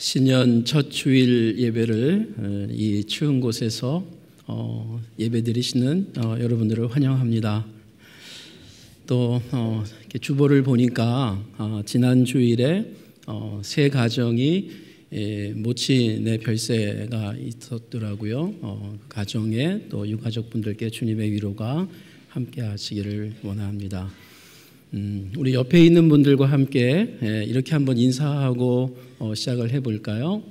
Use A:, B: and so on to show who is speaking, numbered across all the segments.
A: 신년 첫 주일 예배를 이 추운 곳에서 예배 드리시는 여러분들을 환영합니다. 또 이렇게 주보를 보니까 지난 주일에 세 가정이 모친의 별세가 있었더라고요. 가정에 또 유가족분들께 주님의 위로가 함께 하시기를 원합니다. 우리 옆에 있는 분들과 함께 이렇게 한번 인사하고 시작을 해볼까요?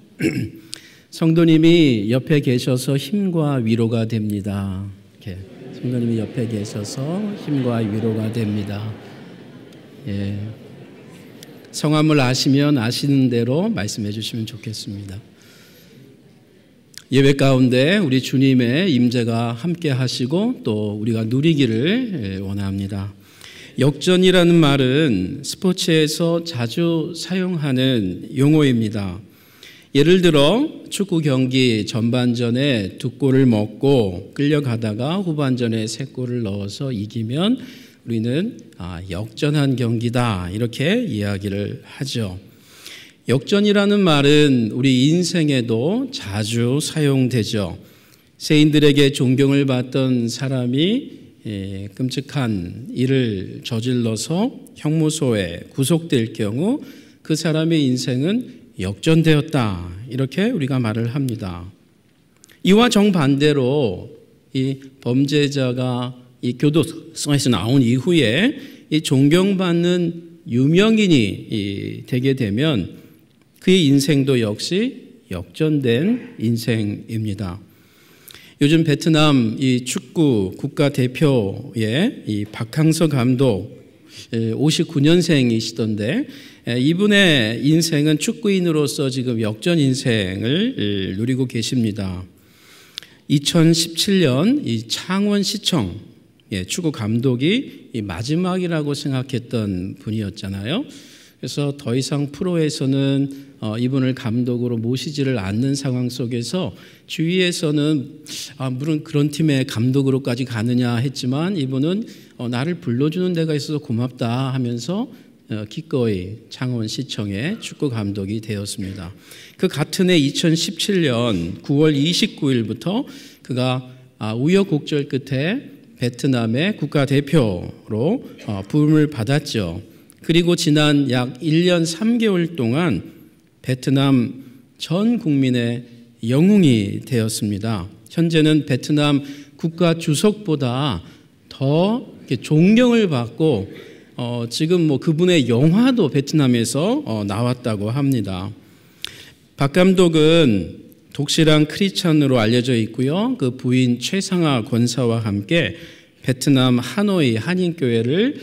A: 성도님이 옆에 계셔서 힘과 위로가 됩니다. 이렇게 성도님이 옆에 계셔서 힘과 위로가 됩니다. 성함을 아시면 아시는 대로 말씀해 주시면 좋겠습니다. 예배 가운데 우리 주님의 임재가 함께 하시고 또 우리가 누리기를 원합니다. 역전이라는 말은 스포츠에서 자주 사용하는 용어입니다. 예를 들어 축구 경기 전반전에 2골을 먹고 끌려가다가 후반전에 3골을 넣어서 이기면 우리는 역전한 경기다 이렇게 이야기를 하죠. 역전이라는 말은 우리 인생에도 자주 사용되죠. 세인들에게 존경을 받던 사람이 끔찍한 일을 저질러서 형무소에 구속될 경우 그 사람의 인생은 역전되었다 이렇게 우리가 말을 합니다. 이와 정반대로 이 범죄자가 이 교도소에서 나온 이후에 이 존경받는 유명인이 되게 되면 그의 인생도 역시 역전된 인생입니다. 요즘 베트남 이 축구 국가대표의 이 박항서 감독 59년생이시던데 이분의 인생은 축구인으로서 지금 역전 인생을 누리고 계십니다. 2017년 이 창원시청 축구 감독이 이 마지막이라고 생각했던 분이었잖아요. 그래서 더 이상 프로에서는 이분을 감독으로 모시지를 않는 상황 속에서 주위에서는 물론 그런 팀의 감독으로까지 가느냐 했지만 이분은 나를 불러주는 데가 있어서 고맙다 하면서 기꺼이 창원시청의 축구 감독이 되었습니다. 그 같은 해 2017년 9월 29일부터 그가 우여곡절 끝에 베트남의 국가대표로 부름을 받았죠. 그리고 지난 약 1년 3개월 동안 베트남 전 국민의 영웅이 되었습니다. 현재는 베트남 국가 주석보다 더 존경을 받고 지금 그분의 영화도 베트남에서 나왔다고 합니다. 박 감독은 독실한 크리스찬으로 알려져 있고요. 그 부인 최상아 권사와 함께 베트남 하노이 한인교회를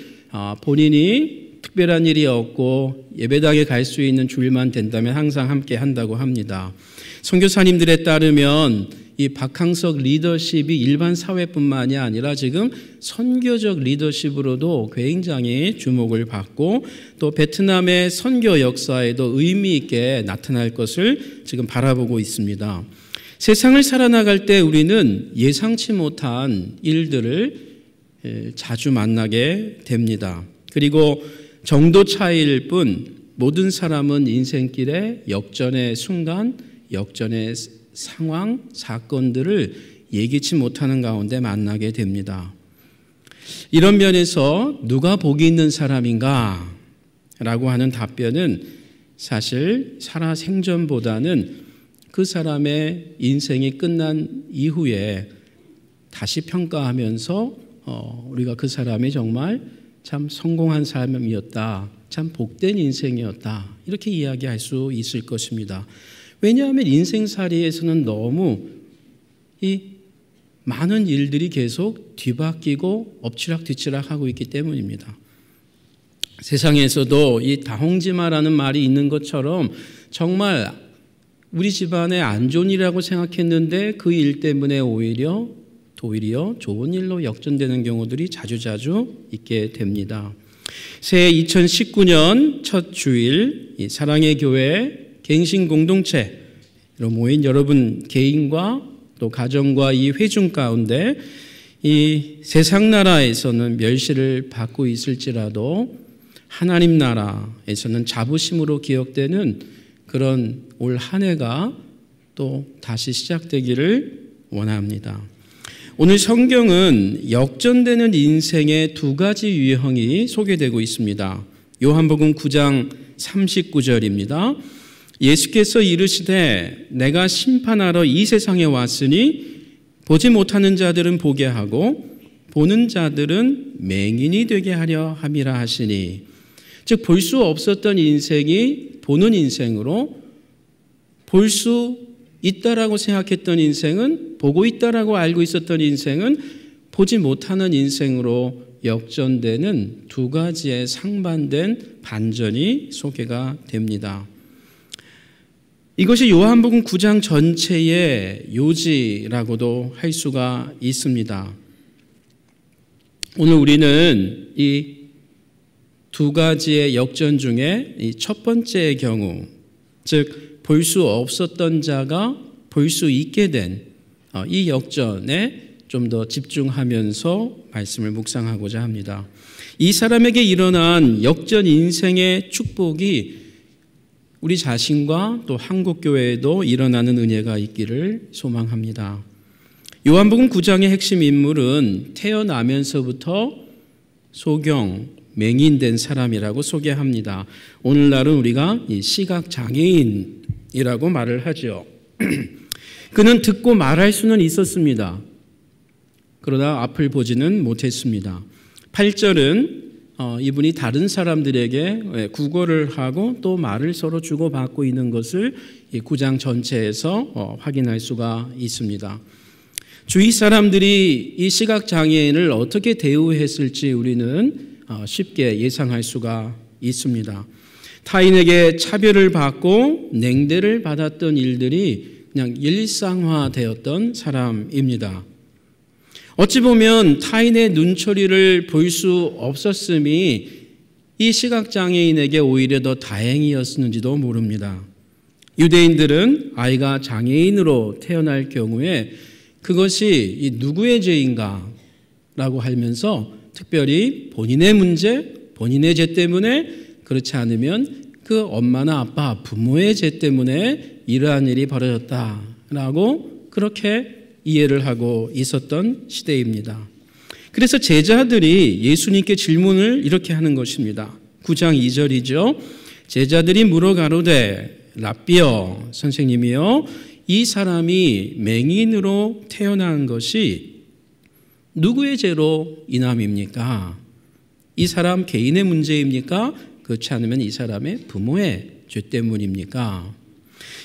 A: 본인이 특별한 일이 없고 예배당에 갈 수 있는 주일만 된다면 항상 함께 한다고 합니다. 선교사님들에 따르면 이 박항석 리더십이 일반 사회뿐만이 아니라 지금 선교적 리더십으로도 굉장히 주목을 받고 또 베트남의 선교 역사에도 의미 있게 나타날 것을 지금 바라보고 있습니다. 세상을 살아나갈 때 우리는 예상치 못한 일들을 자주 만나게 됩니다. 그리고 정도 차이일 뿐 모든 사람은 인생길에 역전의 순간, 역전의 상황, 사건들을 예기치 못하는 가운데 만나게 됩니다. 이런 면에서 누가 복이 있는 사람인가? 라고 하는 답변은 사실 살아생전보다는 그 사람의 인생이 끝난 이후에 다시 평가하면서 우리가 그 사람이 정말 참 성공한 삶이었다, 참 복된 인생이었다 이렇게 이야기할 수 있을 것입니다. 왜냐하면 인생살이에서는 너무 이 많은 일들이 계속 뒤바뀌고 엎치락뒤치락 하고 있기 때문입니다. 세상에서도 이 다홍지마라는 말이 있는 것처럼 정말 우리 집안에 안 좋은 일이라고 생각했는데 그 일 때문에 오히려 좋은 일로 역전되는 경우들이 자주자주 있게 됩니다. 새해 2019년 첫 주일 이 사랑의 교회 갱신 공동체로 모인 여러분 개인과 또 가정과 이 회중 가운데 이 세상 나라에서는 멸시를 받고 있을지라도 하나님 나라에서는 자부심으로 기억되는 그런 올 한 해가 또 다시 시작되기를 원합니다. 오늘 성경은 역전되는 인생의 두 가지 유형이 소개되고 있습니다. 요한복음 9장 39절입니다. 예수께서 이르시되 내가 심판하러 이 세상에 왔으니 보지 못하는 자들은 보게 하고 보는 자들은 맹인이 되게 하려 함이라 하시니, 즉 볼 수 없었던 인생이 보는 인생으로, 볼 수 있다라고 생각했던 인생은, 보고 있다라고 알고 있었던 인생은 보지 못하는 인생으로 역전되는 두 가지의 상반된 반전이 소개가 됩니다. 이것이 요한복음 9장 전체의 요지라고도 할 수가 있습니다. 오늘 우리는 이 두 가지의 역전 중에 이 첫 번째의 경우, 즉 볼 수 없었던 자가 볼 수 있게 된 이 역전에 좀 더 집중하면서 말씀을 묵상하고자 합니다. 이 사람에게 일어난 역전 인생의 축복이 우리 자신과 또 한국교회에도 일어나는 은혜가 있기를 소망합니다. 요한복음 9장의 핵심 인물은 태어나면서부터 소경, 맹인된 사람이라고 소개합니다. 오늘날은 우리가 시각장애인이라고 말을 하죠. 그는 듣고 말할 수는 있었습니다. 그러나 앞을 보지는 못했습니다. 8절은 이분이 다른 사람들에게 구걸을 하고 또 말을 서로 주고받고 있는 것을 이 9장 전체에서 확인할 수가 있습니다. 주위 사람들이 이 시각장애인을 어떻게 대우했을지 우리는 쉽게 예상할 수가 있습니다. 타인에게 차별을 받고 냉대를 받았던 일들이 그냥 일상화되었던 사람입니다. 어찌 보면 타인의 눈초리를 볼 수 없었음이 이 시각장애인에게 오히려 더 다행이었는지도 모릅니다. 유대인들은 아이가 장애인으로 태어날 경우에 그것이 이 누구의 죄인가 라고 하면서 특별히 본인의 문제, 본인의 죄 때문에, 그렇지 않으면 그 엄마나 아빠, 부모의 죄 때문에 이러한 일이 벌어졌다라고 그렇게 이해를 하고 있었던 시대입니다. 그래서 제자들이 예수님께 질문을 이렇게 하는 것입니다. 9장 2절이죠. 제자들이 물어 가로되 랍비여, 선생님이여, 이 사람이 맹인으로 태어난 것이 누구의 죄로 인함입니까? 이 사람 개인의 문제입니까? 그렇지 않으면 이 사람의 부모의 죄 때문입니까?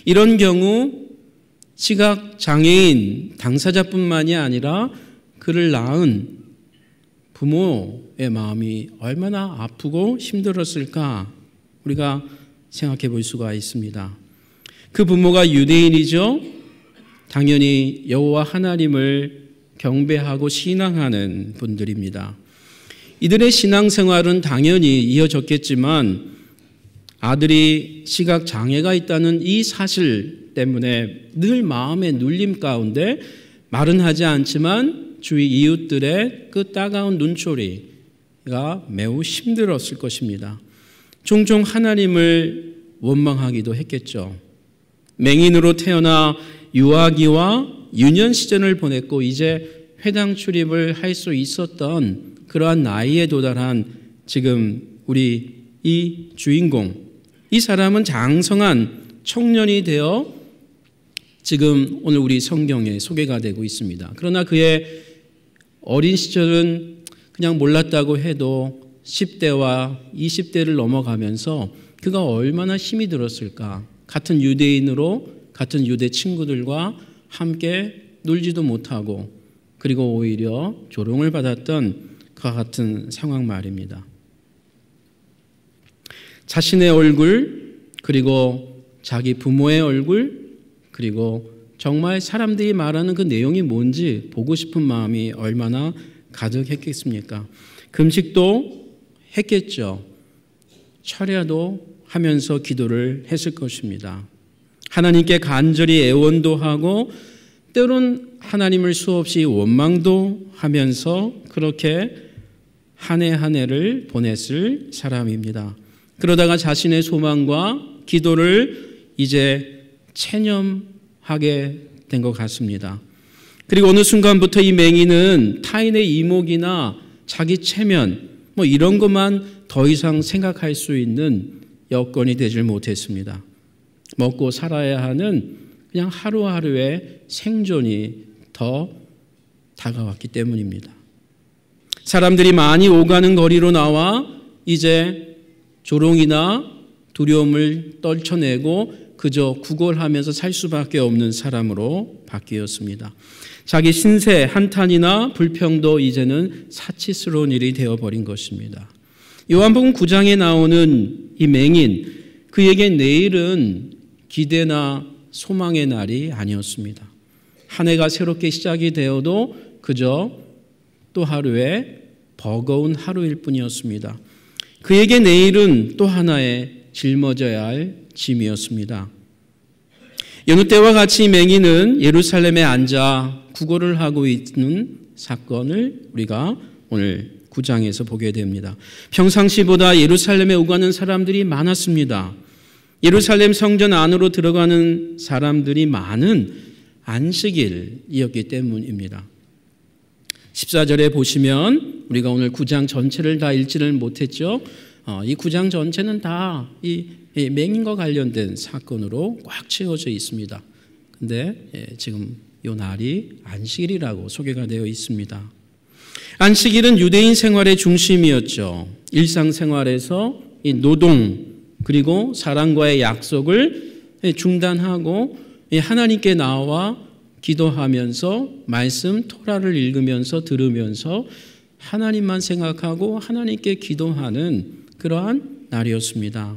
A: 이런 경우 시각장애인 당사자뿐만이 아니라 그를 낳은 부모의 마음이 얼마나 아프고 힘들었을까 우리가 생각해 볼 수가 있습니다. 그 부모가 유대인이죠. 당연히 여호와 하나님을 경배하고 신앙하는 분들입니다. 이들의 신앙생활은 당연히 이어졌겠지만 아들이 시각장애가 있다는 이 사실 때문에 늘 마음의 눌림 가운데 말은 하지 않지만 주위 이웃들의 그 따가운 눈초리가 매우 힘들었을 것입니다. 종종 하나님을 원망하기도 했겠죠. 맹인으로 태어나 유아기와 유년 시절을 보냈고 이제 회당 출입을 할 수 있었던 그러한 나이에 도달한 지금 우리 이 주인공, 이 사람은 장성한 청년이 되어 지금 오늘 우리 성경에 소개가 되고 있습니다. 그러나 그의 어린 시절은 그냥 몰랐다고 해도 10대와 20대를 넘어가면서 그가 얼마나 힘이 들었을까. 같은 유대인으로 같은 유대 친구들과 함께 놀지도 못하고 그리고 오히려 조롱을 받았던 그와 같은 상황 말입니다. 자신의 얼굴, 그리고 자기 부모의 얼굴, 그리고 정말 사람들이 말하는 그 내용이 뭔지 보고 싶은 마음이 얼마나 가득했겠습니까? 금식도 했겠죠. 철야도 하면서 기도를 했을 것입니다. 하나님께 간절히 애원도 하고 때론 하나님을 수없이 원망도 하면서 그렇게 한 해 한 해를 보냈을 사람입니다. 그러다가 자신의 소망과 기도를 이제 체념하게 된 것 같습니다. 그리고 어느 순간부터 이 맹인은 타인의 이목이나 자기 체면 이런 것만 더 이상 생각할 수 있는 여건이 되질 못했습니다. 먹고 살아야 하는 그냥 하루하루의 생존이 더 다가왔기 때문입니다. 사람들이 많이 오가는 거리로 나와 이제 조롱이나 두려움을 떨쳐내고 그저 구걸하면서 살 수밖에 없는 사람으로 바뀌었습니다. 자기 신세, 한탄이나 불평도 이제는 사치스러운 일이 되어버린 것입니다. 요한복음 9장에 나오는 이 맹인, 그에게 내일은 기대나 소망의 날이 아니었습니다. 한 해가 새롭게 시작이 되어도 그저 또 하루의 버거운 하루일 뿐이었습니다. 그에게 내일은 또 하나의 짊어져야 할 짐이었습니다. 여느 때와 같이 맹인은 예루살렘에 앉아 구걸을 하고 있는 사건을 우리가 오늘 9장에서 보게 됩니다. 평상시보다 예루살렘에 오가는 사람들이 많았습니다. 예루살렘 성전 안으로 들어가는 사람들이 많은 안식일이었기 때문입니다. 14절에 보시면 우리가 오늘 9장 전체를 다 읽지를 못했죠. 이 9장 전체는 다 이 맹인과 관련된 사건으로 꽉 채워져 있습니다. 근데 지금 이 날이 안식일이라고 소개가 되어 있습니다. 안식일은 유대인 생활의 중심이었죠. 일상생활에서 이 노동 그리고 사람과의 약속을 중단하고 하나님께 나와 기도하면서 말씀 토라를 읽으면서 들으면서 하나님만 생각하고 하나님께 기도하는 그러한 날이었습니다.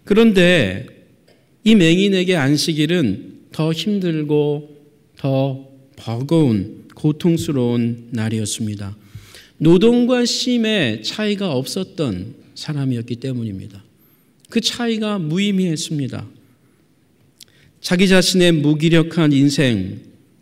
A: 그런데 이 맹인에게 안식일은 더 힘들고 더 버거운 고통스러운 날이었습니다. 노동과 쉼의 차이가 없었던 사람이었기 때문입니다. 그 차이가 무의미했습니다. 자기 자신의 무기력한 인생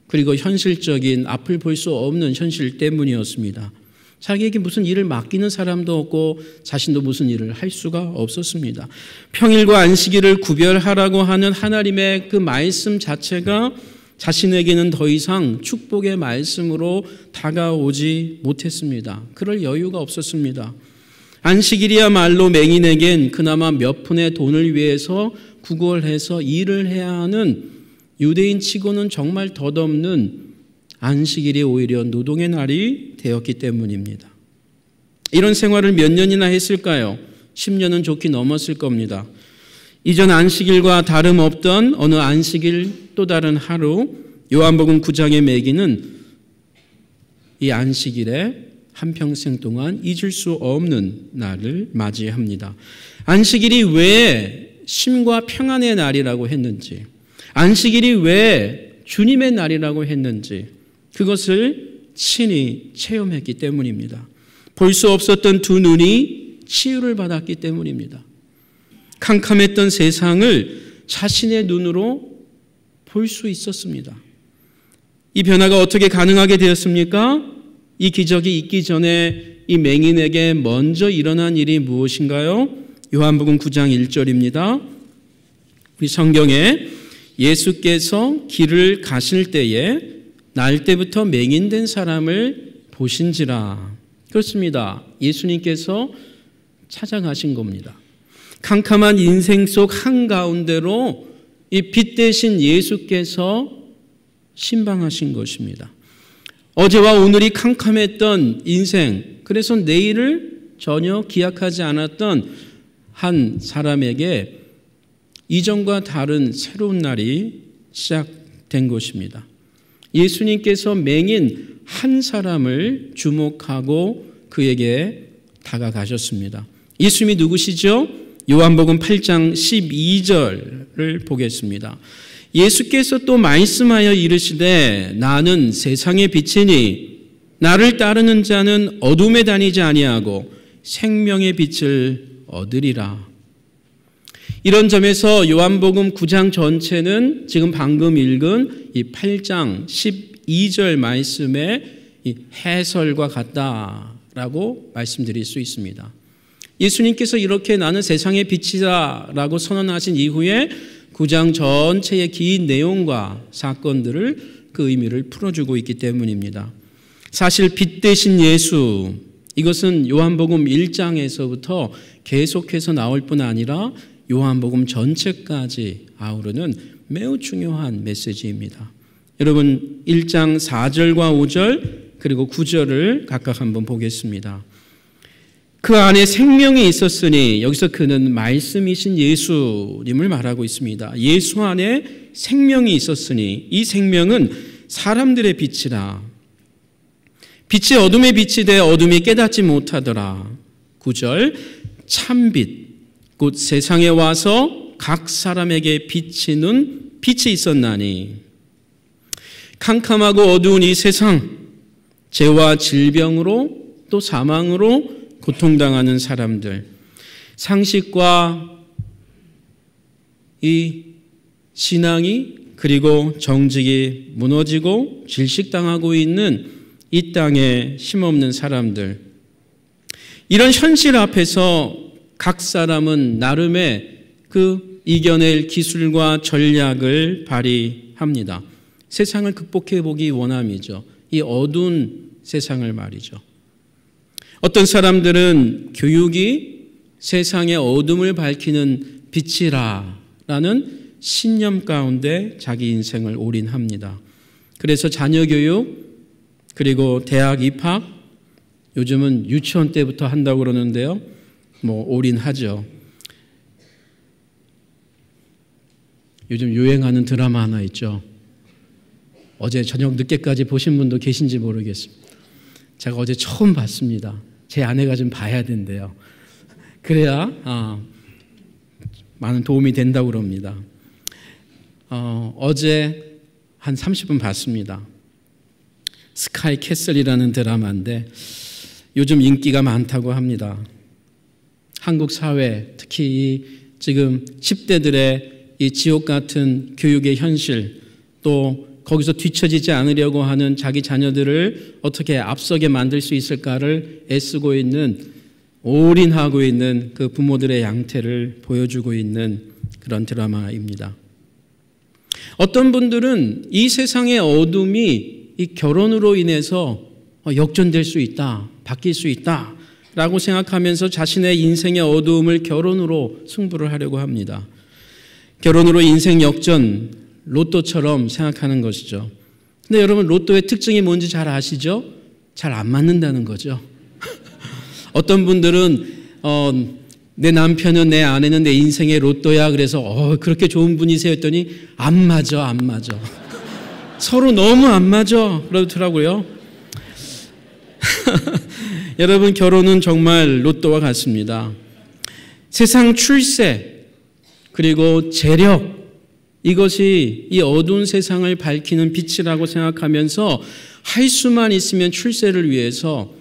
A: 그리고 현실적인 앞을 볼 수 없는 현실 때문이었습니다. 자기에게 무슨 일을 맡기는 사람도 없고 자신도 무슨 일을 할 수가 없었습니다. 평일과 안식일을 구별하라고 하는 하나님의 그 말씀 자체가 자신에게는 더 이상 축복의 말씀으로 다가오지 못했습니다. 그럴 여유가 없었습니다. 안식일이야말로 맹인에겐 그나마 몇 푼의 돈을 위해서 구걸해서 일을 해야 하는 유대인 치고는 정말 덧없는 안식일이 오히려 노동의 날이 되었기 때문입니다. 이런 생활을 몇 년이나 했을까요? 10년은 좋게 넘었을 겁니다. 이전 안식일과 다름없던 어느 안식일 또 다른 하루, 요한복음 9장의 매기는 이 안식일에 한평생 동안 잊을 수 없는 날을 맞이합니다. 안식일이 왜 쉼과 평안의 날이라고 했는지, 안식일이 왜 주님의 날이라고 했는지 그것을 친히 체험했기 때문입니다. 볼 수 없었던 두 눈이 치유를 받았기 때문입니다. 캄캄했던 세상을 자신의 눈으로 볼 수 있었습니다. 이 변화가 어떻게 가능하게 되었습니까? 이 기적이 있기 전에 이 맹인에게 먼저 일어난 일이 무엇인가요? 요한복음 9장 1절입니다. 우리 성경에 예수께서 길을 가실 때에 날 때부터 맹인된 사람을 보신지라. 그렇습니다. 예수님께서 찾아가신 겁니다. 캄캄한 인생 속 한가운데로 이 빛 대신 예수께서 신방하신 것입니다. 어제와 오늘이 캄캄했던 인생, 그래서 내일을 전혀 기약하지 않았던 한 사람에게 이전과 다른 새로운 날이 시작된 것입니다. 예수님께서 맹인 한 사람을 주목하고 그에게 다가가셨습니다. 예수님이 누구시죠? 요한복음 8장 12절을 보겠습니다. 예수께서 또 말씀하여 이르시되 나는 세상의 빛이니 나를 따르는 자는 어둠에 다니지 아니하고 생명의 빛을 얻으리라. 이런 점에서 요한복음 9장 전체는 지금 방금 읽은 이 8장 12절 말씀의 이 해설과 같다라고 말씀드릴 수 있습니다. 예수님께서 이렇게 나는 세상의 빛이다라고 선언하신 이후에 9장 전체의 긴 내용과 사건들을 그 의미를 풀어주고 있기 때문입니다. 사실 빛 대신 예수, 이것은 요한복음 1장에서부터 계속해서 나올 뿐 아니라 요한복음 전체까지 아우르는 매우 중요한 메시지입니다. 여러분 1장 4절과 5절 그리고 9절을 각각 한번 보겠습니다. 그 안에 생명이 있었으니, 여기서 그는 말씀이신 예수님을 말하고 있습니다. 예수 안에 생명이 있었으니 이 생명은 사람들의 빛이라. 빛이 어둠에 빛이 돼 어둠이 깨닫지 못하더라. 9절 참빛 곧 세상에 와서 각 사람에게 비치는 빛이 있었나니 캄캄하고 어두운 이 세상, 죄와 질병으로 또 사망으로 고통당하는 사람들, 상식과 이 신앙이 그리고 정직이 무너지고 질식당하고 있는 이 땅에 힘없는 사람들, 이런 현실 앞에서 각 사람은 나름의 그 이겨낼 기술과 전략을 발휘합니다. 세상을 극복해 보기 원함이죠. 이 어두운 세상을 말이죠. 어떤 사람들은 교육이 세상의 어둠을 밝히는 빛이라는 신념 가운데 자기 인생을 올인합니다. 그래서 자녀 교육 그리고 대학 입학, 요즘은 유치원 때부터 한다고 그러는데요. 올인하죠. 요즘 유행하는 드라마 하나 있죠. 어제 저녁 늦게까지 보신 분도 계신지 모르겠습니다. 제가 어제 처음 봤습니다. 제 아내가 좀 봐야 된대요. 그래야 많은 도움이 된다고 그럽니다. 어제 한 30분 봤습니다. 스카이 캐슬이라는 드라마인데 요즘 인기가 많다고 합니다. 한국 사회, 특히 지금 10대들의 이 지옥 같은 교육의 현실, 또 거기서 뒤처지지 않으려고 하는 자기 자녀들을 어떻게 앞서게 만들 수 있을까를 애쓰고 있는, 올인하고 있는 그 부모들의 양태를 보여주고 있는 그런 드라마입니다. 어떤 분들은 이 세상의 어둠이 이 결혼으로 인해서 역전될 수 있다, 바뀔 수 있다 라고 생각하면서 자신의 인생의 어두움을 결혼으로 승부를 하려고 합니다. 결혼으로 인생 역전, 로또처럼 생각하는 것이죠. 근데 여러분, 로또의 특징이 뭔지 잘 아시죠? 잘 안 맞는다는 거죠. 어떤 분들은 내 남편은, 내 아내는 내 인생의 로또야, 그래서 그렇게 좋은 분이세요 했더니 안 맞아. 서로 너무 안 맞아 그러더라고요. 여러분, 결혼은 정말 로또와 같습니다. 세상 출세 그리고 재력, 이것이 이 어두운 세상을 밝히는 빛이라고 생각하면서 할 수만 있으면 출세를 위해서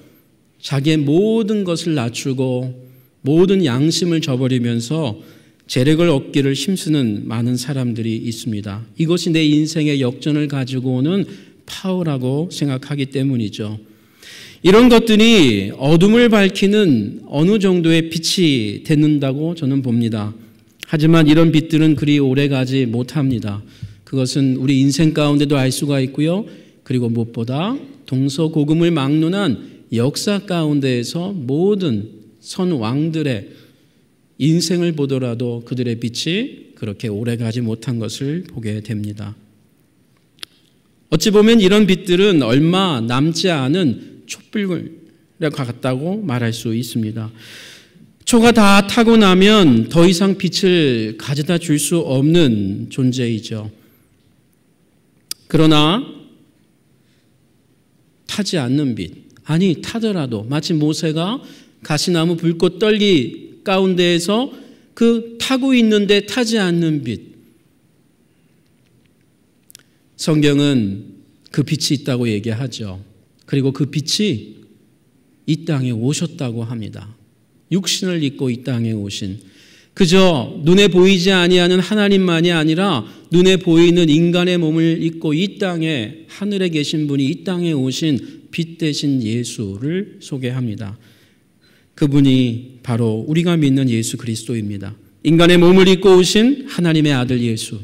A: 자기의 모든 것을 낮추고 모든 양심을 저버리면서 재력을 얻기를 힘쓰는 많은 사람들이 있습니다. 이것이 내 인생의 역전을 가지고 오는 파워라고 생각하기 때문이죠. 이런 것들이 어둠을 밝히는 어느 정도의 빛이 되는다고 저는 봅니다. 하지만 이런 빛들은 그리 오래가지 못합니다. 그것은 우리 인생 가운데도 알 수가 있고요. 그리고 무엇보다 동서고금을 막론한 역사 가운데에서 모든 선왕들의 인생을 보더라도 그들의 빛이 그렇게 오래가지 못한 것을 보게 됩니다. 어찌 보면 이런 빛들은 얼마 남지 않은 촛불과 같다고 말할 수 있습니다. 초가 다 타고 나면 더 이상 빛을 가져다 줄 수 없는 존재이죠. 그러나 타지 않는 빛, 아니 타더라도 마치 모세가 가시나무 불꽃 떨기 가운데에서 그 타고 있는데 타지 않는 빛, 성경은 그 빛이 있다고 얘기하죠. 그리고 그 빛이 이 땅에 오셨다고 합니다. 육신을 입고 이 땅에 오신, 그저 눈에 보이지 아니하는 하나님만이 아니라 눈에 보이는 인간의 몸을 입고 이 땅에, 하늘에 계신 분이 이 땅에 오신 빛 대신 예수를 소개합니다. 그분이 바로 우리가 믿는 예수 그리스도입니다. 인간의 몸을 입고 오신 하나님의 아들 예수,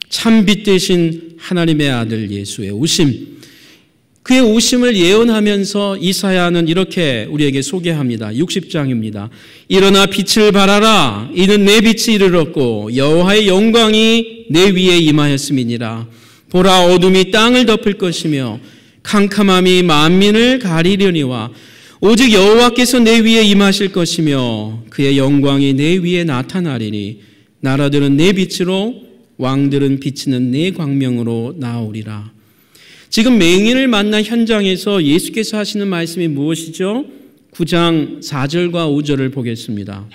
A: 참 빛 되신 하나님의 아들 예수의 오심, 그의 오심을 예언하면서 이사야는 이렇게 우리에게 소개합니다. 60장입니다. 일어나 빛을 발하라. 이는 내 빛이 이르렀고 여호와의 영광이 내 위에 임하였음이니라. 보라, 어둠이 땅을 덮을 것이며 캄캄함이 만민을 가리려니와 오직 여호와께서 내 위에 임하실 것이며 그의 영광이 내 위에 나타나리니 나라들은 내 빛으로 왕들은 비치는 내 광명으로 나오리라. 지금 맹인을 만난 현장에서 예수께서 하시는 말씀이 무엇이죠? 9장 4절과 5절을 보겠습니다.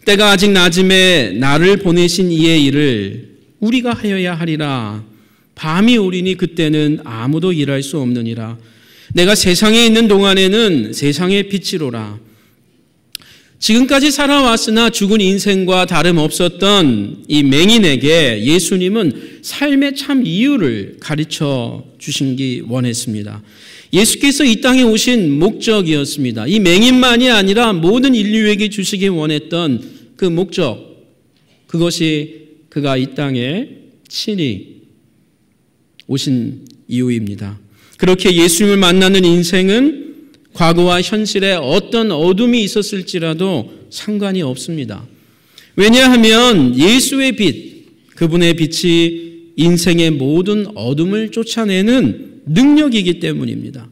A: 때가 아직 낮음에 나를 보내신 이의 일을 우리가 하여야 하리라. 밤이 오리니 그때는 아무도 일할 수 없느니라. 내가 세상에 있는 동안에는 세상의 빛이로라. 지금까지 살아왔으나 죽은 인생과 다름없었던 이 맹인에게 예수님은 삶의 참 이유를 가르쳐 주시기 원했습니다. 예수께서 이 땅에 오신 목적이었습니다. 이 맹인만이 아니라 모든 인류에게 주시기 원했던 그 목적, 그것이 그가 이 땅에 친히 오신 이유입니다. 그렇게 예수님을 만나는 인생은 과거와 현실에 어떤 어둠이 있었을지라도 상관이 없습니다. 왜냐하면 예수의 빛, 그분의 빛이 인생의 모든 어둠을 쫓아내는 능력이기 때문입니다.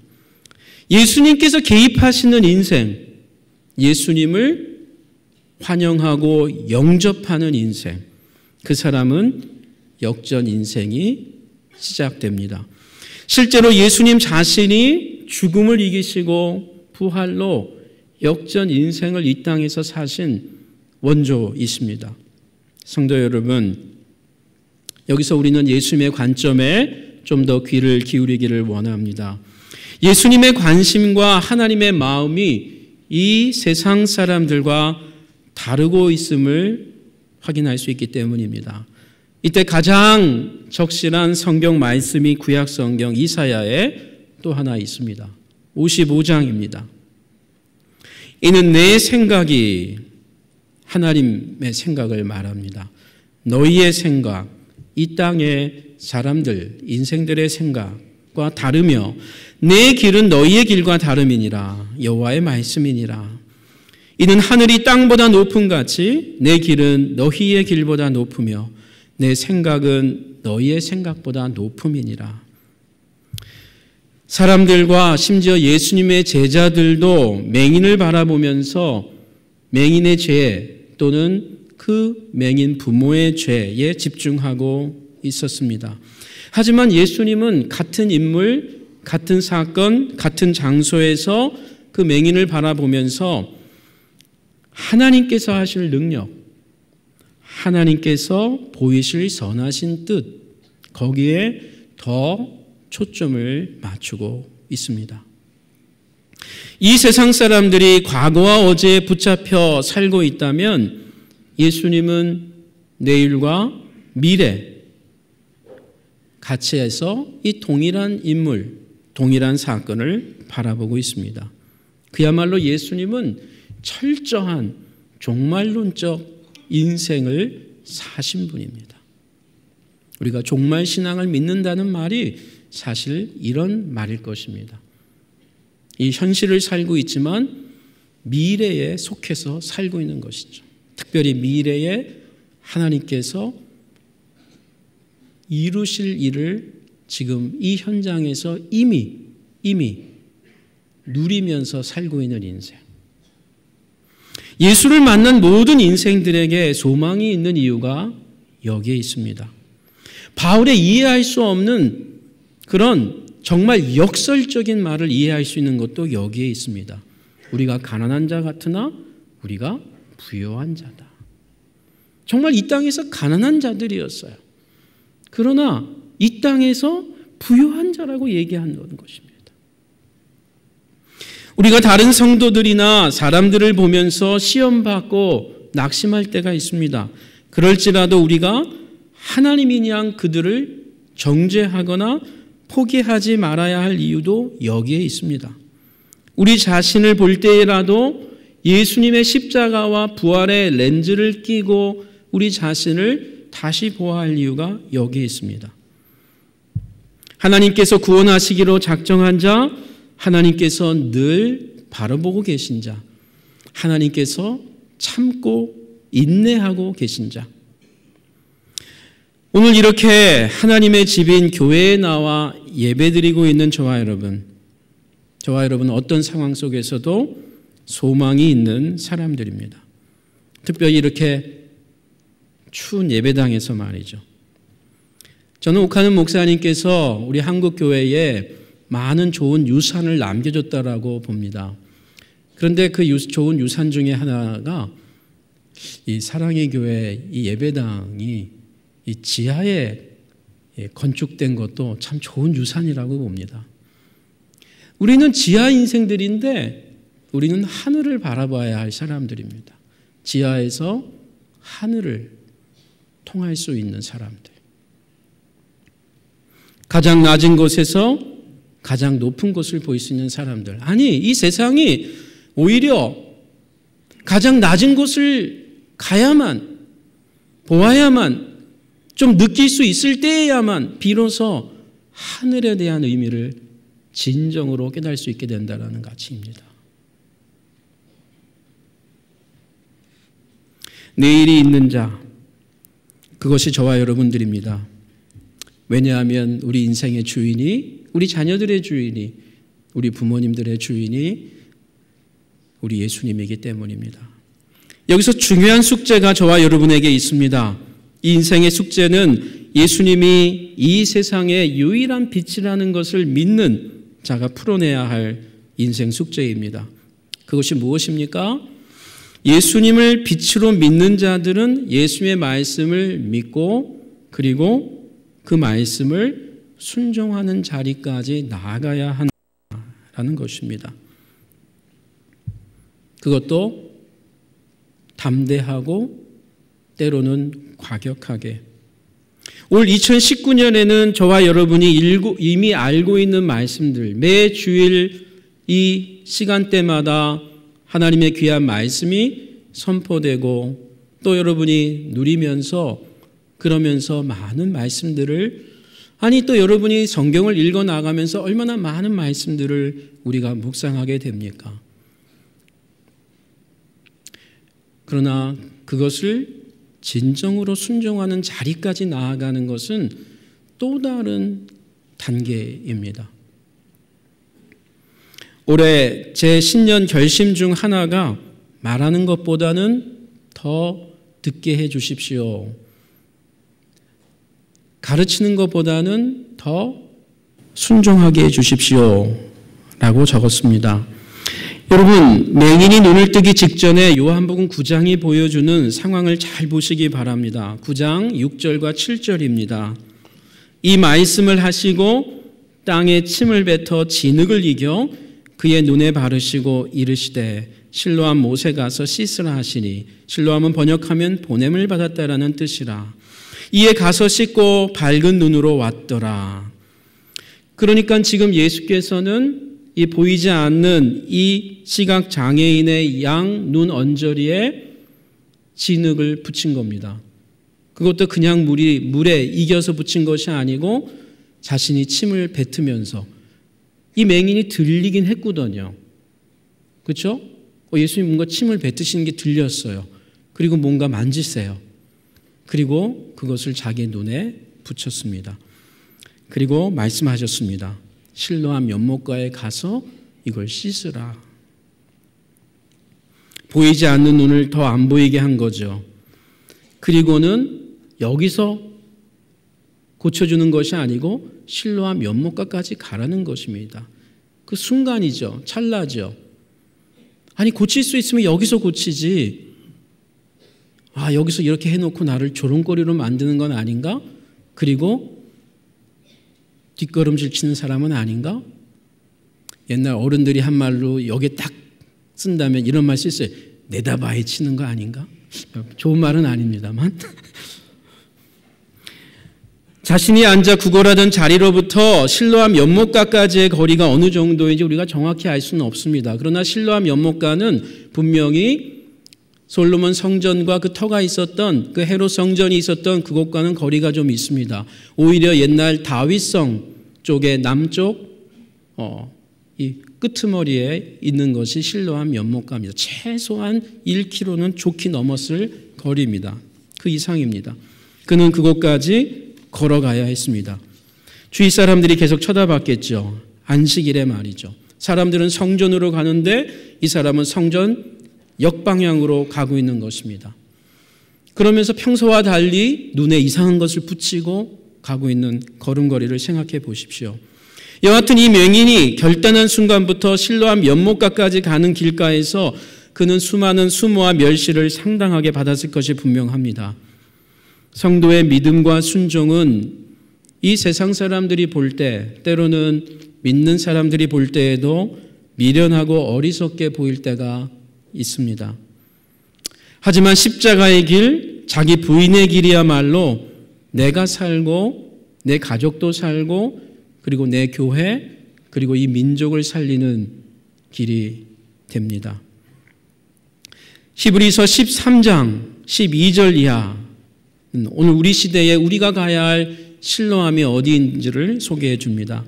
A: 예수님께서 개입하시는 인생, 예수님을 환영하고 영접하는 인생, 그 사람은 역전 인생이 시작됩니다. 실제로 예수님 자신이 죽음을 이기시고 부활로 역전 인생을 이 땅에서 사신 원조이십니다. 성도 여러분, 여기서 우리는 예수님의 관점에 좀 더 귀를 기울이기를 원합니다. 예수님의 관심과 하나님의 마음이 이 세상 사람들과 다르고 있음을 확인할 수 있기 때문입니다. 이때 가장 적실한 성경 말씀이 구약 성경 이사야에 또 하나 있습니다. 55장입니다. 이는 내 생각이 하나님의 생각을 말합니다. 너희의 생각, 이 땅의 사람들, 인생들의 생각과 다르며 내 길은 너희의 길과 다름이니라. 여호와의 말씀이니라. 이는 하늘이 땅보다 높음 같이 내 길은 너희의 길보다 높으며 내 생각은 너희의 생각보다 높음이니라. 사람들과 심지어 예수님의 제자들도 맹인을 바라보면서 맹인의 죄 또는 그 맹인 부모의 죄에 집중하고 있었습니다. 하지만 예수님은 같은 인물, 같은 사건, 같은 장소에서 그 맹인을 바라보면서 하나님께서 하실 능력, 하나님께서 보이실 선하신 뜻, 거기에 더 초점을 맞추고 있습니다. 이 세상 사람들이 과거와 어제에 붙잡혀 살고 있다면 예수님은 내일과 미래 같이 해서 이 동일한 인물, 동일한 사건을 바라보고 있습니다. 그야말로 예수님은 철저한 종말론적 인생을 사신 분입니다. 우리가 종말신앙을 믿는다는 말이 사실 이런 말일 것입니다. 이 현실을 살고 있지만 미래에 속해서 살고 있는 것이죠. 특별히 미래에 하나님께서 이루실 일을 지금 이 현장에서 이미 누리면서 살고 있는 인생. 예수를 만난 모든 인생들에게 소망이 있는 이유가 여기에 있습니다. 바울의 이해할 수 없는 그런 정말 역설적인 말을 이해할 수 있는 것도 여기에 있습니다. 우리가 가난한 자 같으나 우리가 부요한 자다. 정말 이 땅에서 가난한 자들이었어요. 그러나 이 땅에서 부요한 자라고 얘기하는 것입니다. 우리가 다른 성도들이나 사람들을 보면서 시험받고 낙심할 때가 있습니다. 그럴지라도 우리가 하나님이 그냥 그들을 정죄하거나 포기하지 말아야 할 이유도 여기에 있습니다. 우리 자신을 볼 때라도 예수님의 십자가와 부활의 렌즈를 끼고 우리 자신을 다시 보아할 이유가 여기에 있습니다. 하나님께서 구원하시기로 작정한 자, 하나님께서 늘 바라보고 계신 자, 하나님께서 참고 인내하고 계신 자. 오늘 이렇게 하나님의 집인 교회에 나와 예배드리고 있는 저와 여러분 어떤 상황 속에서도 소망이 있는 사람들입니다. 특별히 이렇게 추운 예배당에서 말이죠. 저는 옥하는 목사님께서 우리 한국 교회에 많은 좋은 유산을 남겨줬다라고 봅니다. 그런데 그 좋은 유산 중에 하나가 이 사랑의 교회 이 예배당이 이 지하에 건축된 것도 참 좋은 유산이라고 봅니다. 우리는 지하 인생들인데 우리는 하늘을 바라봐야 할 사람들입니다. 지하에서 하늘을 통할 수 있는 사람들. 가장 낮은 곳에서 가장 높은 곳을 볼 수 있는 사람들. 아니, 이 세상이 오히려 가장 낮은 곳을 가야만, 보아야만, 좀 느낄 수 있을 때에야만 비로소 하늘에 대한 의미를 진정으로 깨달을 수 있게 된다는 가치입니다. 내일이 있는 자, 그것이 저와 여러분들입니다. 왜냐하면 우리 인생의 주인이, 우리 자녀들의 주인이, 우리 부모님들의 주인이 우리 예수님이기 때문입니다. 여기서 중요한 숙제가 저와 여러분에게 있습니다. 이 인생의 숙제는 예수님이 이 세상의 유일한 빛이라는 것을 믿는 자가 풀어내야 할 인생 숙제입니다. 그것이 무엇입니까? 예수님을 빛으로 믿는 자들은 예수님의 말씀을 믿고 그리고 그 말씀을 순종하는 자리까지 나아가야 한다는 것입니다. 그것도 담대하고 때로는 과격하게. 올 2019년에는 저와 여러분이 이미 알고 있는 말씀들, 매 주일 이 시간대마다 하나님의 귀한 말씀이 선포되고 또 여러분이 누리면서 그러면서 많은 말씀들을, 아니 또 여러분이 성경을 읽어 나가면서 얼마나 많은 말씀들을 우리가 묵상하게 됩니까? 그러나 그것을 진정으로 순종하는 자리까지 나아가는 것은 또 다른 단계입니다. 올해 제 신년 결심 중 하나가 말하는 것보다는 더 듣게 해 주십시오. 가르치는 것보다는 더 순종하게 해 주십시오. 라고 적었습니다. 여러분, 맹인이 눈을 뜨기 직전에 요한복음 9장이 보여주는 상황을 잘 보시기 바랍니다. 9장 6절과 7절입니다. 이 말씀을 하시고 땅에 침을 뱉어 진흙을 이겨 그의 눈에 바르시고 이르시되 실로암 못에 가서 씻으라 하시니, 실로암은 번역하면 보냄을 받았다라는 뜻이라. 이에 가서 씻고 밝은 눈으로 왔더라. 그러니까 지금 예수께서는 이 보이지 않는 이 시각 장애인의 양 눈 언저리에 진흙을 붙인 겁니다. 그것도 그냥 물에 이겨서 붙인 것이 아니고 자신이 침을 뱉으면서, 이 맹인이 들리긴 했거든요. 그렇죠? 예수님 뭔가 침을 뱉으시는 게 들렸어요. 그리고 뭔가 만지세요. 그리고 그것을 자기 눈에 붙였습니다. 그리고 말씀하셨습니다. 실로암 연못가에 가서 이걸 씻으라. 보이지 않는 눈을 더 안 보이게 한 거죠. 그리고는 여기서 고쳐주는 것이 아니고 실로암 연못가까지 가라는 것입니다. 그 순간이죠. 찰나죠. 아니, 고칠 수 있으면 여기서 고치지. 아, 여기서 이렇게 해놓고 나를 조롱거리로 만드는 건 아닌가? 그리고 뒷걸음질 치는 사람은 아닌가? 옛날 어른들이 한 말로 여기에 딱 쓴다면 이런 말 쓸어요. 내다봐야 치는 거 아닌가? 좋은 말은 아닙니다만. 자신이 앉아 구걸하던 자리로부터 실로암 연못가까지의 거리가 어느 정도인지 우리가 정확히 알 수는 없습니다. 그러나 실로암 연못가는 분명히 솔로몬 성전과 그 터가 있었던 그 헤롯 성전이 있었던 그곳과는 거리가 좀 있습니다. 오히려 옛날 다윗성 쪽의 남쪽 이 끄트머리에 있는 것이 실로암 연못가입니다. 최소한 1km는 좋게 넘었을 거리입니다. 그 이상입니다. 그는 그곳까지 걸어가야 했습니다. 주위 사람들이 계속 쳐다봤겠죠. 안식일에 말이죠. 사람들은 성전으로 가는데 이 사람은 성전 역방향으로 가고 있는 것입니다. 그러면서 평소와 달리 눈에 이상한 것을 붙이고 가고 있는 걸음걸이를 생각해 보십시오. 여하튼 이 맹인이 결단한 순간부터 실로암 연못가까지 가는 길가에서 그는 수많은 수모와 멸시를 상당하게 받았을 것이 분명합니다. 성도의 믿음과 순종은 이 세상 사람들이 볼 때, 때로는 믿는 사람들이 볼 때에도 미련하고 어리석게 보일 때가 있습니다. 하지만 십자가의 길, 자기 부인의 길이야말로 내가 살고 내 가족도 살고 그리고 내 교회 그리고 이 민족을 살리는 길이 됩니다. 히브리서 13장 12절 이하 오늘 우리 시대에 우리가 가야 할 실로암이 어디인지를 소개해 줍니다.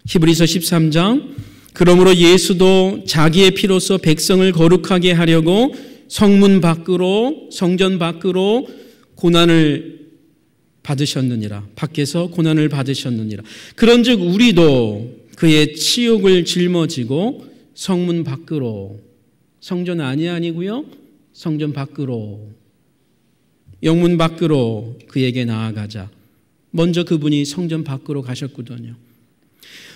A: 히브리서 13장 그러므로 예수도 자기의 피로써 백성을 거룩하게 하려고 성문 밖으로 성전 밖으로 고난을 받으셨느니라. 밖에서 고난을 받으셨느니라. 그런즉 우리도 그의 치욕을 짊어지고 성문 밖으로 성전 안이 아니고요. 성전 밖으로 영문 밖으로 그에게 나아가자. 먼저 그분이 성전 밖으로 가셨거든요.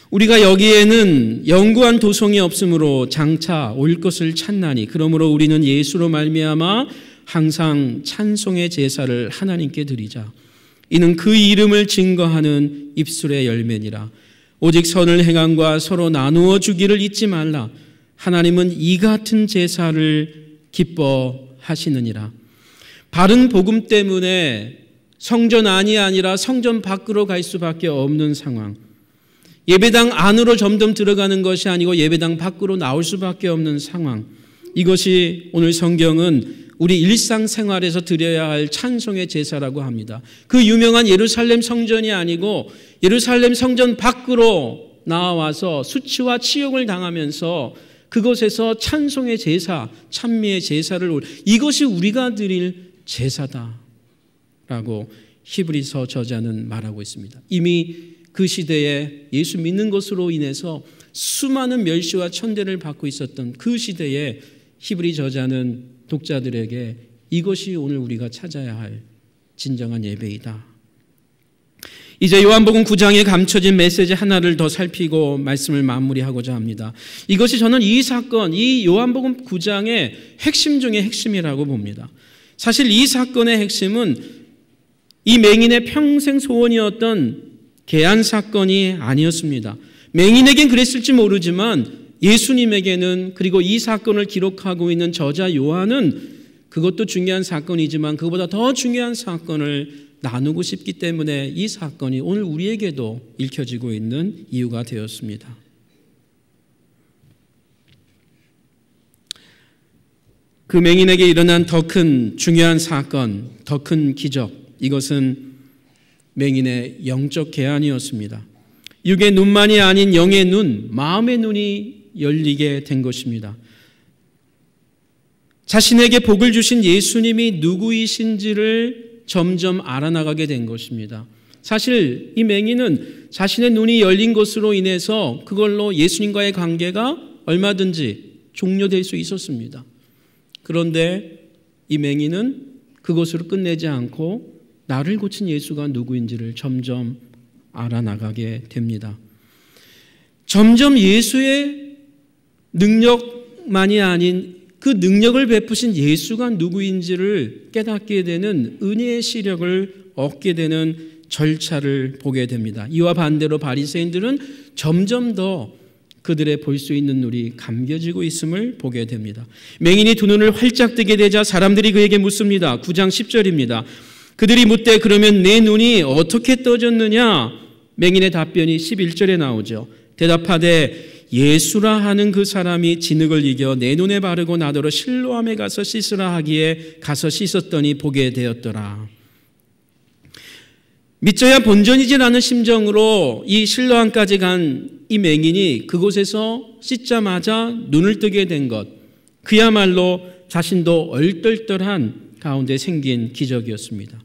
A: 우리가 여기에는 영구한 도성이 없으므로 장차 올 것을 찾나니 그러므로 우리는 예수로 말미암아 항상 찬송의 제사를 하나님께 드리자. 이는 그 이름을 증거하는 입술의 열매니라. 오직 선을 행함과 서로 나누어 주기를 잊지 말라. 하나님은 이 같은 제사를 기뻐하시느니라. 바른 복음 때문에 성전 안이 아니라 성전 밖으로 갈 수밖에 없는 상황. 예배당 안으로 점점 들어가는 것이 아니고 예배당 밖으로 나올 수밖에 없는 상황. 이것이 오늘 성경은 우리 일상생활에서 드려야 할 찬송의 제사라고 합니다. 그 유명한 예루살렘 성전이 아니고 예루살렘 성전 밖으로 나와서 수치와 치욕을 당하면서 그곳에서 찬송의 제사, 찬미의 제사를 이것이 우리가 드릴 제사다라고 히브리서 저자는 말하고 있습니다. 이미 그 시대에 예수 믿는 것으로 인해서 수많은 멸시와 천대를 받고 있었던 그 시대에 히브리 저자는 독자들에게 이것이 오늘 우리가 찾아야 할 진정한 예배이다. 이제 요한복음 9장에 감춰진 메시지 하나를 더 살피고 말씀을 마무리하고자 합니다. 이것이 저는 이 사건, 이 요한복음 9장의 핵심 중의 핵심이라고 봅니다. 사실 이 사건의 핵심은 이 맹인의 평생 소원이었던 계한 사건이 아니었습니다. 맹인에겐 그랬을지 모르지만 예수님에게는 그리고 이 사건을 기록하고 있는 저자 요한은 그것도 중요한 사건이지만 그것보다 더 중요한 사건을 나누고 싶기 때문에 이 사건이 오늘 우리에게도 읽혀지고 있는 이유가 되었습니다. 그 맹인에게 일어난 더 큰 중요한 사건, 더 큰 기적, 이것은 맹인의 영적 계한이었습니다. 육의 눈만이 아닌 영의 눈, 마음의 눈이 열리게 된 것입니다. 자신에게 복을 주신 예수님이 누구이신지를 점점 알아나가게 된 것입니다. 사실 이 맹인은 자신의 눈이 열린 것으로 인해서 그걸로 예수님과의 관계가 얼마든지 종료될 수 있었습니다. 그런데 이 맹인은 그것으로 끝내지 않고 나를 고친 예수가 누구인지를 점점 알아나가게 됩니다. 점점 예수의 능력만이 아닌 그 능력을 베푸신 예수가 누구인지를 깨닫게 되는 은혜의 시력을 얻게 되는 절차를 보게 됩니다. 이와 반대로 바리새인들은 점점 더 그들의 볼 수 있는 눈이 감겨지고 있음을 보게 됩니다. 맹인이 두 눈을 활짝 뜨게 되자 사람들이 그에게 묻습니다. 9장 10절입니다. 그들이 묻되 그러면 내 눈이 어떻게 떠졌느냐? 맹인의 답변이 11절에 나오죠. 대답하되 예수라 하는 그 사람이 진흙을 이겨 내 눈에 바르고 나더러 실로암에 가서 씻으라 하기에 가서 씻었더니 보게 되었더라. 믿져야 본전이지라는 심정으로 이 실로암까지 간 이 맹인이 그곳에서 씻자마자 눈을 뜨게 된 것, 그야말로 자신도 얼떨떨한 가운데 생긴 기적이었습니다.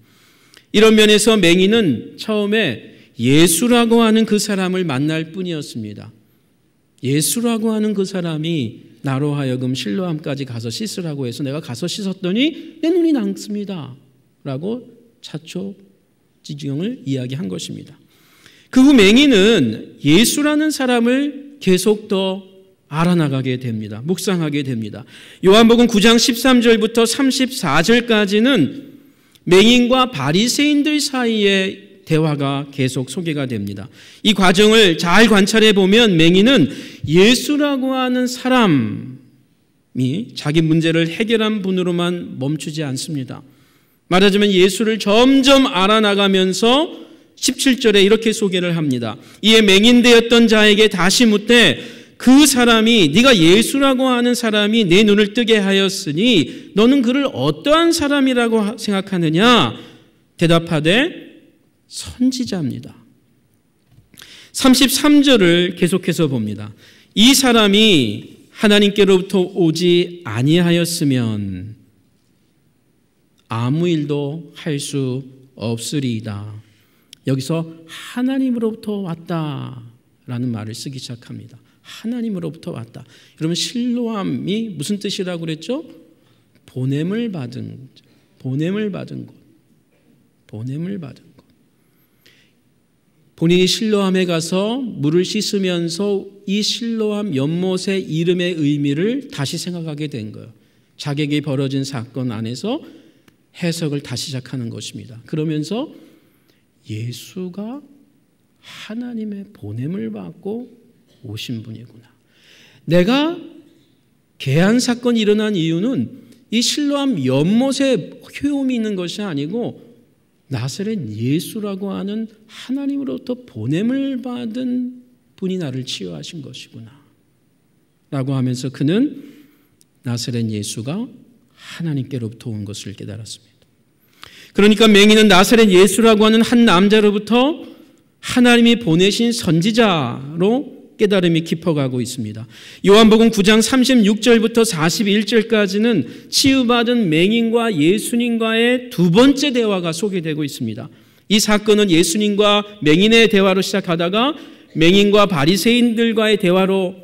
A: 이런 면에서 맹인은 처음에 예수라고 하는 그 사람을 만날 뿐이었습니다. 예수라고 하는 그 사람이 나로 하여금 실로암까지 가서 씻으라고 해서 내가 가서 씻었더니 내 눈이 남습니다 라고 차초지경을 이야기한 것입니다. 그 후 맹인은 예수라는 사람을 계속 더 알아나가게 됩니다. 묵상하게 됩니다. 요한복음 9장 13절부터 34절까지는 맹인과 바리새인들 사이의 대화가 계속 소개가 됩니다. 이 과정을 잘 관찰해 보면 맹인은 예수라고 하는 사람이 자기 문제를 해결한 분으로만 멈추지 않습니다. 말하자면 예수를 점점 알아나가면서 17절에 이렇게 소개를 합니다. 이에 맹인되었던 자에게 다시 묻되 그 사람이 네가 예수라고 하는 사람이 내 눈을 뜨게 하였으니 너는 그를 어떠한 사람이라고 생각하느냐? 대답하되 선지자입니다. 33절을 계속해서 봅니다. 이 사람이 하나님께로부터 오지 아니하였으면 아무 일도 할 수 없으리이다. 여기서 하나님으로부터 왔다라는 말을 쓰기 시작합니다. 하나님으로부터 왔다. 여러분 실로암이 무슨 뜻이라고 그랬죠? 보냄을 받은 곳. 본인이 실로암에 가서 물을 씻으면서 이 실로암 연못의 이름의 의미를 다시 생각하게 된 거예요. 자기에게 벌어진 사건 안에서 해석을 다시 시작하는 것입니다. 그러면서 예수가 하나님의 보냄을 받고 오신 분이구나. 내가 개한 사건이 일어난 이유는 이 실로암 연못에 효험이 있는 것이 아니고 나사렛 예수라고 하는 하나님으로부터 보냄을 받은 분이 나를 치유하신 것이구나 라고 하면서 그는 나사렛 예수가 하나님께로부터 온 것을 깨달았습니다. 그러니까 맹인은 나사렛 예수라고 하는 한 남자로부터 하나님이 보내신 선지자로 깨달음이 깊어가고 있습니다. 요한복음 9장 36절부터 41절까지는 치유받은 맹인과 예수님과의 두 번째 대화가 소개되고 있습니다. 이 사건은 예수님과 맹인의 대화로 시작하다가 맹인과 바리새인들과의 대화로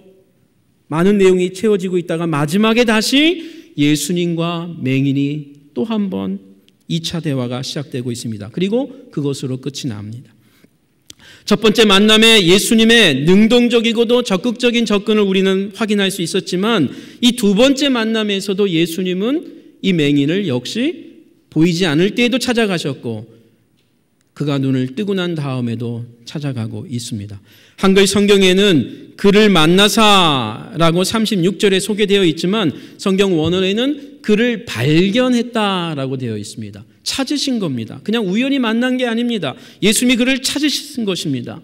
A: 많은 내용이 채워지고 있다가 마지막에 다시 예수님과 맹인이 또 한 번 2차 대화가 시작되고 있습니다. 그리고 그것으로 끝이 납니다. 첫 번째 만남에 예수님의 능동적이고도 적극적인 접근을 우리는 확인할 수 있었지만 이 두 번째 만남에서도 예수님은 이 맹인을 역시 보이지 않을 때에도 찾아가셨고 그가 눈을 뜨고 난 다음에도 찾아가고 있습니다. 한글 성경에는 그를 만나사라고 36절에 소개되어 있지만 성경 원어에는 그를 발견했다라고 되어 있습니다. 찾으신 겁니다. 그냥 우연히 만난 게 아닙니다. 예수님이 그를 찾으신 것입니다.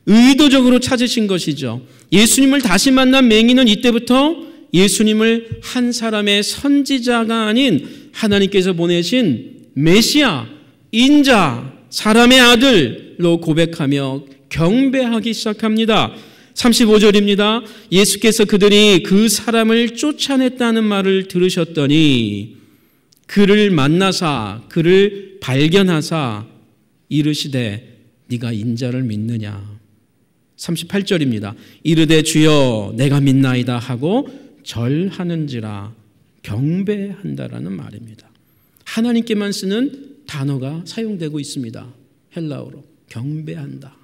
A: 의도적으로 찾으신 것이죠. 예수님을 다시 만난 맹인은 이때부터 예수님을 한 사람의 선지자가 아닌 하나님께서 보내신 메시아, 인자, 사람의 아들로 고백하며 경배하기 시작합니다. 35절입니다. 예수께서 그들이 그 사람을 쫓아냈다는 말을 들으셨더니 그를 만나사 그를 발견하사 이르시되 네가 인자를 믿느냐. 38절입니다. 이르되 주여 내가 믿나이다 하고 절하는지라 경배한다라는 말입니다. 하나님께만 쓰는 단어가 사용되고 있습니다. 헬라어로 경배한다.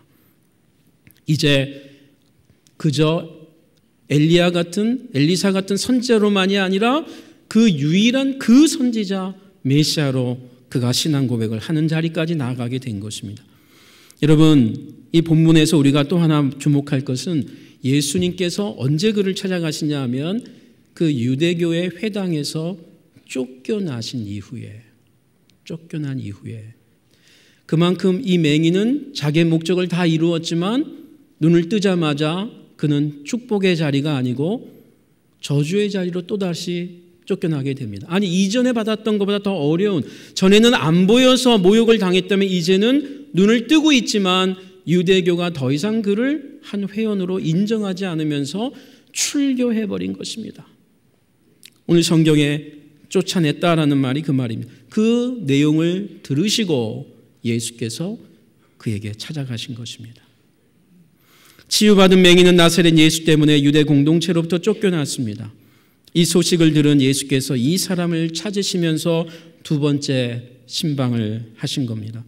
A: 이제 그저 엘리사 같은 선지자로만이 아니라 그 유일한 그 선지자 메시아로 그가 신앙 고백을 하는 자리까지 나아가게 된 것입니다. 여러분, 이 본문에서 우리가 또 하나 주목할 것은 예수님께서 언제 그를 찾아가시냐 하면 그 유대교의 회당에서 쫓겨나신 이후에 쫓겨난 이후에. 그만큼 이 맹인은 자기의 목적을 다 이루었지만 눈을 뜨자마자 그는 축복의 자리가 아니고 저주의 자리로 또다시 쫓겨나게 됩니다. 아니, 이전에 받았던 것보다 더 어려운, 전에는 안 보여서 모욕을 당했다면 이제는 눈을 뜨고 있지만 유대교가 더 이상 그를 한 회원으로 인정하지 않으면서 출교해버린 것입니다. 오늘 성경에 쫓아냈다라는 말이 그 말입니다. 그 내용을 들으시고 예수께서 그에게 찾아가신 것입니다. 치유받은 맹인은 나사렛 예수 때문에 유대 공동체로부터 쫓겨났습니다. 이 소식을 들은 예수께서 이 사람을 찾으시면서 두 번째 신방을 하신 겁니다.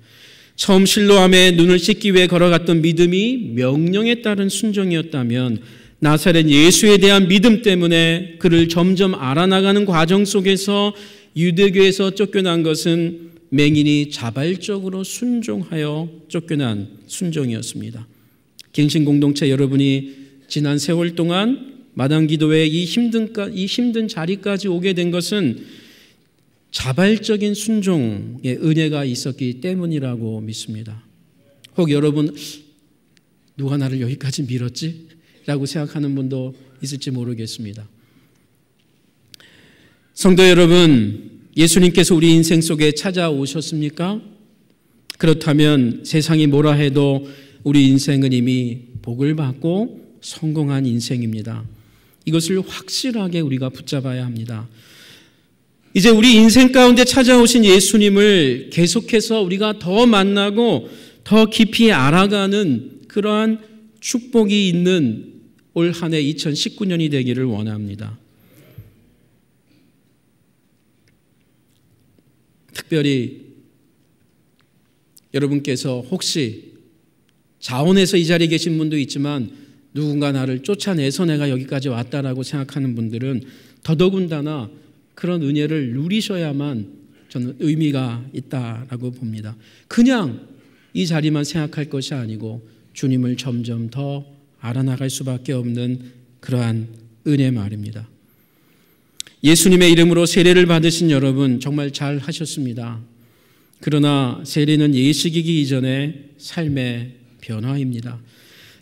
A: 처음 실로암에 눈을 씻기 위해 걸어갔던 믿음이 명령에 따른 순종이었다면 나사렛 예수에 대한 믿음 때문에 그를 점점 알아나가는 과정 속에서 유대교에서 쫓겨난 것은 맹인이 자발적으로 순종하여 쫓겨난 순종이었습니다. 갱신 공동체 여러분이 지난 세월 동안 마당 기도회에 이 힘든 자리까지 오게 된 것은 자발적인 순종의 은혜가 있었기 때문이라고 믿습니다. 혹 여러분, 누가 나를 여기까지 밀었지? 라고 생각하는 분도 있을지 모르겠습니다. 성도 여러분, 예수님께서 우리 인생 속에 찾아오셨습니까? 그렇다면 세상이 뭐라 해도 우리 인생은 이미 복을 받고 성공한 인생입니다. 이것을 확실하게 우리가 붙잡아야 합니다. 이제 우리 인생 가운데 찾아오신 예수님을 계속해서 우리가 더 만나고 더 깊이 알아가는 그러한 축복이 있는 올 한 해 2019년이 되기를 원합니다. 특별히 여러분께서 혹시 자원해서 이 자리에 계신 분도 있지만 누군가 나를 쫓아내서 내가 여기까지 왔다라고 생각하는 분들은 더더군다나 그런 은혜를 누리셔야만 저는 의미가 있다라고 봅니다. 그냥 이 자리만 생각할 것이 아니고 주님을 점점 더 알아나갈 수밖에 없는 그러한 은혜 말입니다. 예수님의 이름으로 세례를 받으신 여러분 정말 잘 하셨습니다. 그러나 세례는 예식이기 이전의 삶의 변화입니다.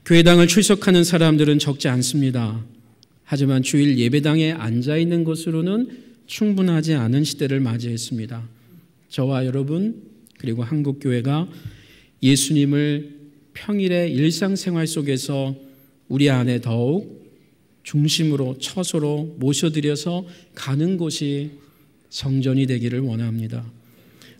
A: 교회당을 출석하는 사람들은 적지 않습니다. 하지만 주일 예배당에 앉아있는 것으로는 충분하지 않은 시대를 맞이했습니다. 저와 여러분 그리고 한국교회가 예수님을 평일의 일상생활 속에서 우리 안에 더욱 중심으로 처소로 모셔드려서 가는 곳이 성전이 되기를 원합니다.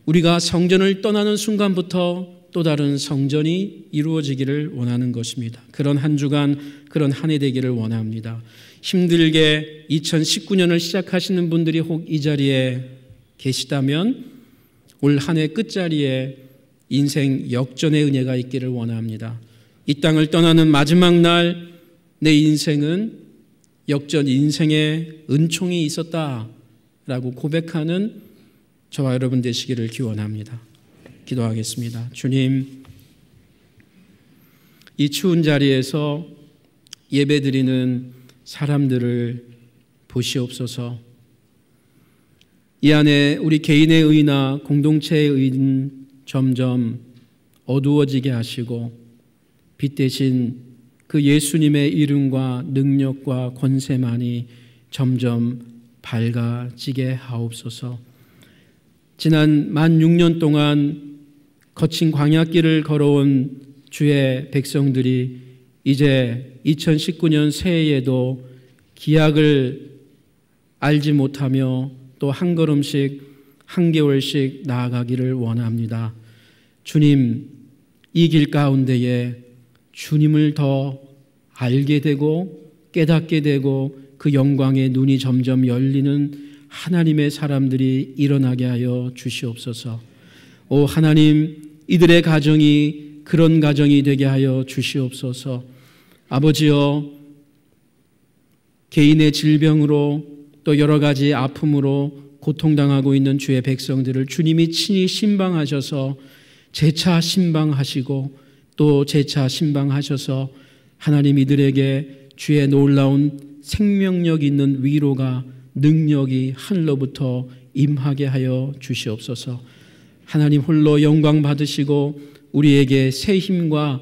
A: 우리가 성전을 떠나는 순간부터 또 다른 성전이 이루어지기를 원하는 것입니다. 그런 한 주간, 그런 한 해 되기를 원합니다. 힘들게 2019년을 시작하시는 분들이 혹 이 자리에 계시다면 올 한 해 끝자리에 인생 역전의 은혜가 있기를 원합니다. 이 땅을 떠나는 마지막 날 내 인생은 역전 인생의 은총이 있었다라고 고백하는 저와 여러분 되시기를 기원합니다. 기도하겠습니다. 주님, 이 추운 자리에서 예배드리는 사람들을 보시옵소서. 이 안에 우리 개인의 의나 공동체의 의는 점점 어두워지게 하시고 빛 대신 그 예수님의 이름과 능력과 권세만이 점점 밝아지게 하옵소서. 지난 만 6년 동안 거친 광야길을 걸어온 주의 백성들이 이제 2019년 새해에도 기약을 알지 못하며 또 한 걸음씩 한 개월씩 나아가기를 원합니다. 주님, 이 길 가운데에 주님을 더 알게 되고 깨닫게 되고 그 영광의 눈이 점점 열리는 하나님의 사람들이 일어나게 하여 주시옵소서. 오 하나님, 이들의 가정이 그런 가정이 되게 하여 주시옵소서. 아버지여, 개인의 질병으로 또 여러 가지 아픔으로 고통당하고 있는 주의 백성들을 주님이 친히 신방하셔서 재차 신방하시고 또 재차 신방하셔서 하나님 이들에게 주의 놀라운 생명력 있는 위로가 능력이 하늘로부터 임하게 하여 주시옵소서. 하나님 홀로 영광 받으시고 우리에게 새 힘과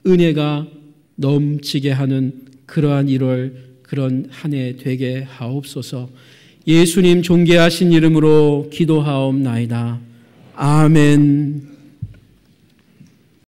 A: 은혜가 넘치게 하는 그러한 1월, 그런 한 해 되게 하옵소서. 예수님 존귀하신 이름으로 기도하옵나이다. 아멘.